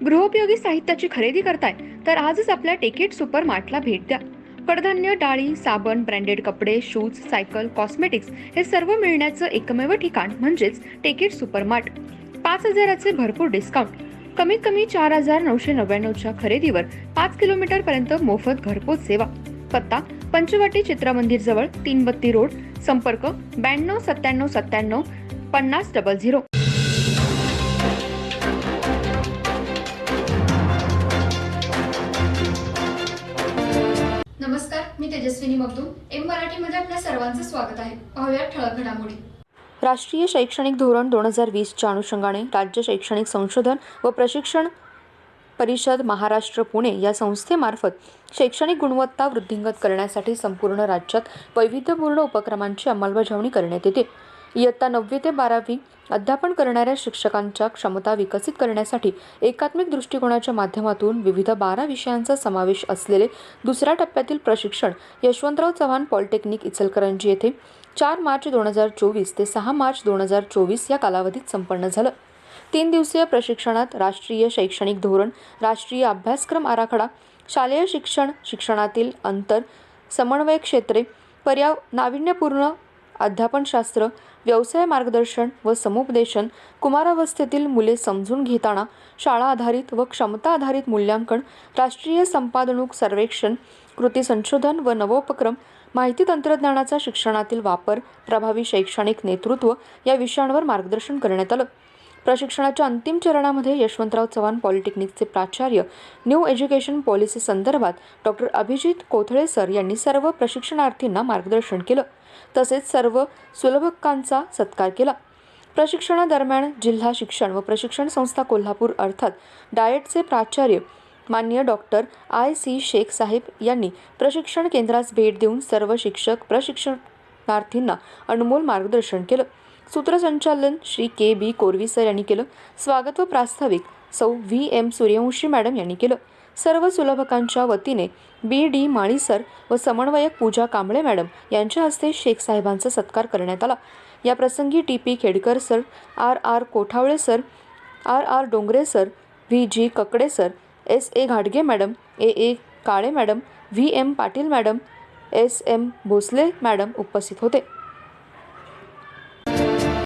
गृहोपयोगी साहित्याची खरेदी करताय तर आजच आपल्या टेकेट सुपर मार्टला भेट द्या. कडधान्य, डाळी, साबण, ब्रँडेड कपडे, शूज, सायकल, कॉस्मेटिक्स हे सर्व मिळण्याचं एकमेव ठिकाण म्हणजेच टेकेट सुपर मार्ट. 5,000चे भरपूर डिस्काउंट. कमीत कमी 4,999च्या खरेदीवर 5 किलोमीटर पर्यंत मोफत घरपोच सेवा. पत्ता पंचवटी चित्रमंदिर जवळ, 332 रोड. संपर्क 92 97 97 5000. नमस्कार, मी तेजस्विनी मगदूम. एम मराठीमध्ये आपल्या सर्वांचं स्वागत आहे. पाहूया ठळक घडामोडी. राष्ट्रीय शैक्षणिक धोरण 2020च्या अनुषंगाने राज्य शैक्षणिक संशोधन व प्रशिक्षण परिषद महाराष्ट्र पुणे या संस्थेमार्फत शैक्षणिक गुणवत्ता वृद्धिंगत करण्यासाठी संपूर्ण राज्यात वैविध्यपूर्ण उपक्रमांची अंमलबजावणी करण्यात येते. इयत्ता 9वी ते 12वी अध्यापन करणाऱ्या शिक्षकांच्या क्षमता विकसित करण्यासाठी एकात्मिक दृष्टिकोनाच्या माध्यमातून विविध 12 विषयांचा समावेश असलेले दुसऱ्या टप्प्यातील प्रशिक्षण यशवंतराव चव्हाण पॉलिटेक्निक इचलकरंजी येथे 4 मार्च 2024 ते 6 मार्च 2024 या कालावधीत संपन्न झालं. 3 दिवसीय प्रशिक्षणात राष्ट्रीय शैक्षणिक धोरण, राष्ट्रीय अभ्यासक्रम आराखडा, शालेय शिक्षण, शिक्षणातील अंतर, समन्वय क्षेत्रे, नाविन्यपूर्ण अध्यापनशास्त्र, व्यवसाय मार्गदर्शन व समुपदेशन, कुमारावस्थेतील मुले समजून घेताना, शाळा आधारित व क्षमता आधारित मूल्यांकन, राष्ट्रीय संपादनूक सर्वेक्षण, कृती संशोधन व नवोपक्रम, माहिती तंत्रज्ञानाचा शिक्षणातील वापर, प्रभावी शैक्षणिक नेतृत्व या विषयांवर मार्गदर्शन करण्यात आलं. प्रशिक्षणाच्या अंतिम चरणामध्ये यशवंतराव चव्हाण पॉलिटेक्निकचे प्राचार्य न्यू एज्युकेशन पॉलिसी संदर्भात डॉक्टर अभिजित कोथळे सर यांनी सर्व प्रशिक्षणार्थींना मार्गदर्शन केलं. तसेच सर्व सुलभकांचा सत्कार केला. प्रशिक्षणादरम्यान जिल्हा शिक्षण व प्रशिक्षण संस्था कोल्हापूर अर्थात डाएटचे प्राचार्य माननीय डॉक्टर I.C. शेख साहेब यांनी प्रशिक्षण केंद्रास भेट देऊन सर्व शिक्षक प्रशिक्षणार्थींना अनमोल मार्गदर्शन केलं. सूत्रसंचालन श्री K.B. कोरवी सर यांनी केलं. स्वागत व प्रास्ताविक सौ V.M. सूर्यवंशी मॅडम यांनी केलं. सर्व सुलभकांच्या वतीने B.D. माळी सर व समन्वयक पूजा कांबळे मॅडम यांच्या हस्ते शेख साहेबांचा सत्कार करण्यात आला. या प्रसंगी T.P. Khedkar sir, R.R. Kothawale sir, R.R. Dongre sir, V.G. Kakade sir, S.A. घाटगे madam, A.A. Kale madam, V.M. Patil madam, S.M. Bhosale madam उपस्थित होते.